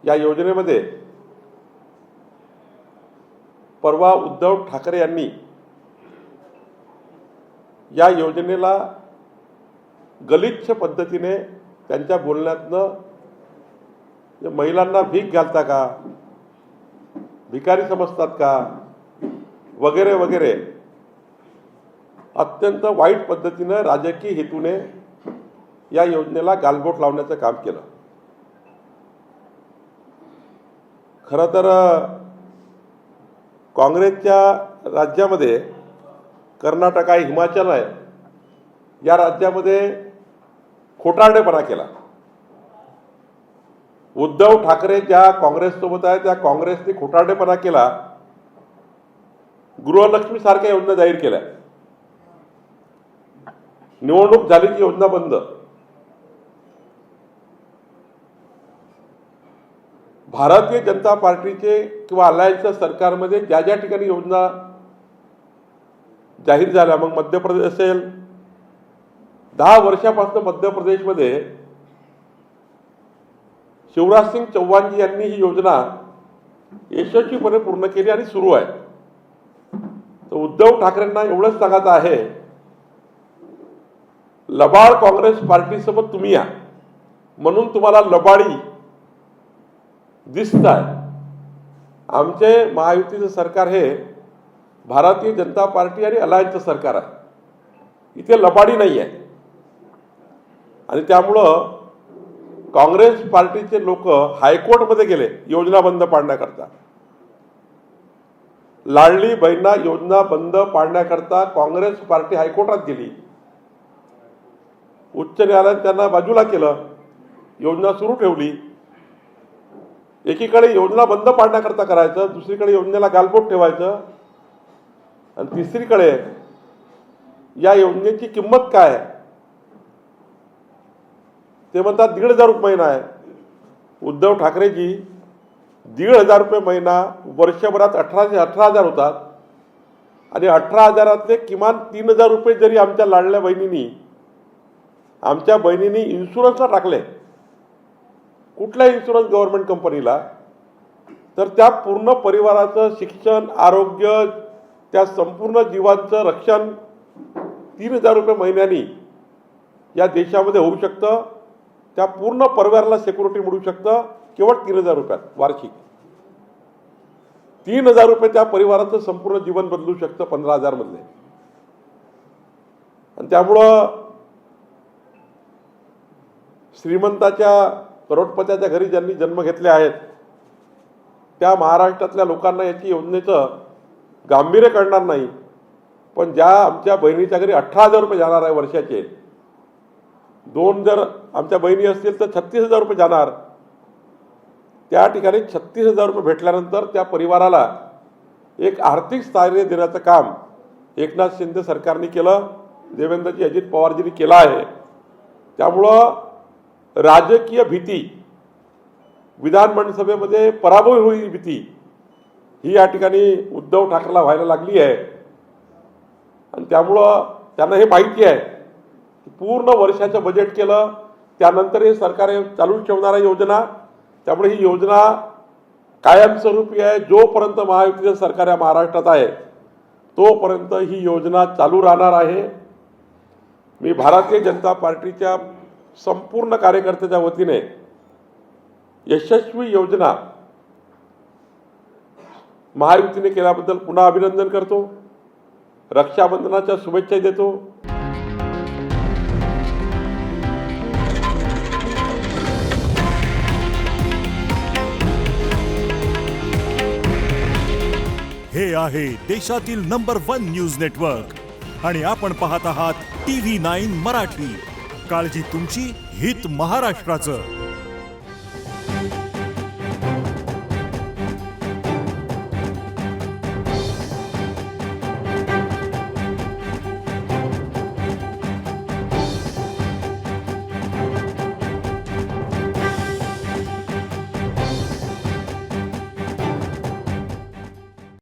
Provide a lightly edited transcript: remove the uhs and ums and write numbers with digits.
या योजनेमध्ये परवा उद्धव ठाकरे यांनी या योजनेला गलिच्छ पद्धतीने त्यांच्या बोलण्यातनं महिलांना भीक घालता का, भिकारी समजतात का वगैरे वगैरे अत्यंत वाईट पद्धतीने राजकीय हेतूने या योजनेला गालबोट लावण्याचं काम केलं। खरं तर काँग्रेसच्या राज्यामध्ये कर्नाटक आहे, हिमाचल आहे, या राज्यामध्ये खोटारडेपणा केला। उद्धव ठाकरे ज्या काँग्रेससोबत आहे त्या काँग्रेसने खोटारडेपणा केला, गृहलक्ष्मी सारख्या योजना जाहीर केल्या, निवडणूक झाली की योजना बंद। भारतीय जनता पार्टीचे किंवा अलायन्सच्या सरकारमध्ये ज्या ज्या ठिकाणी योजना जाहीर झाल्या, मग मध्य प्रदेश असेल, 10 वर्षापासून मध्य प्रदेशमध्ये शिवराज सिंग चौहान यांनी ही योजना यशस्वीपणे पूर्ण केली आणि सुरू आहे। तर उद्धव ठाकरेंना एवढंच सांगायचं आहे, लबाड काँग्रेस पार्टीसोबत तुम्ही या, म्हणून तुम्हाला लबाडी दिसत आहे। आमचे महायुतीचं सरकार हे भारतीय जनता पार्टी आणि अलायन्सचं सरकार आहे, इथे लबाडी नाही आहे। आणि त्यामुळं काँग्रेस पार्टीचे लोक हायकोर्टमध्ये गेले योजना बंद पाडण्याकरता। लाडली बहिणा योजना बंद पाडण्याकरता काँग्रेस पार्टी हायकोर्टात गेली, उच्च न्यायालयाने त्यांना बाजूला केलं, योजना सुरू ठेवली। एकीकडे योजना बंद पाडण्याकरता करायचं, दुसरीकडे योजनेला गालबोट ठेवायचं, आणि तिसरीकडे या योजनेची किंमत काय आहे ते म्हणतात 1,500 रुपये महिना आहे। उद्धव ठाकरेजी 1,500 रुपये महिना वर्षभरात 18,000 होतात, आणि 18,000 किमान 3,000 रुपये जरी आमच्या लाडल्या बहिणींनी इन्शुरन्सला टाकले, कुठल्या इन्शुरन्स गव्हर्नमेंट कंपनीला, तर त्या पूर्ण परिवाराचं शिक्षण, आरोग्य, त्या संपूर्ण जीवांचं रक्षण 3,000 रुपये महिन्यानी या देशामध्ये होऊ शकतं। त्या पूर्ण परिवाराला सिक्युरिटी मिळू शकतं केवळ 3,000 रुपयात वार्षिक। 3,000 रुपये त्या परिवाराचं संपूर्ण जीवन बदलू शकतं 15,000 मध्ये। आणि त्यामुळं श्रीमंताच्या, करोडपत्याच्या घरी ज्यांनी जन्म घेतले आहेत त्या महाराष्ट्रातल्या लोकांना याची योजनेचं गांभीर्य कळणार नाही। पण ज्या आमच्या बहिणीच्या घरी 18,000 रुपये जाणार आहे वर्षाचे, 2 जर आमच्या बहिणी असतील तर 36,000 रुपये जाणार। त्या ठिकाणी 36,000 रुपये भेटल्यानंतर त्या परिवाराला एक आर्थिक स्थैर्य देण्याचं काम एकनाथ शिंदे सरकारने केलं, देवेंद्रजी अजित पवारजींनी केलं आहे। त्यामुळं राजकीय भीती, विधानमंडळसभेमध्ये पराभव होईल भीती, ही या ठिकाणी उद्धव ठाकरेला व्हायला लागली आहे। आणि त्यामुळं त्यांना हे माहिती आहे, पूर्ण वर्षाचं बजेट केलं त्यानंतर हे सरकार चालू ठेवणारा योजना, त्यामुळे ही योजना कायमस्वरूपी आहे। जोपर्यंत महायुतीचं सरकार या महाराष्ट्रात आहे तोपर्यंत ही योजना चालू राहणार आहे। मी भारतीय जनता पार्टीच्या संपूर्ण कार्यकर्त्याच्या वतीने यशस्वी योजना महायुतीने केल्याबद्दल पुन्हा अभिनंदन करतो, रक्षाबंधनाच्या शुभेच्छा देतो। हे आहे देशातील नंबर 1 न्यूज नेटवर्क आणि आपण पाहत आहात TV9 मराठी। काळजी तुमची, हित महाराष्ट्राचं।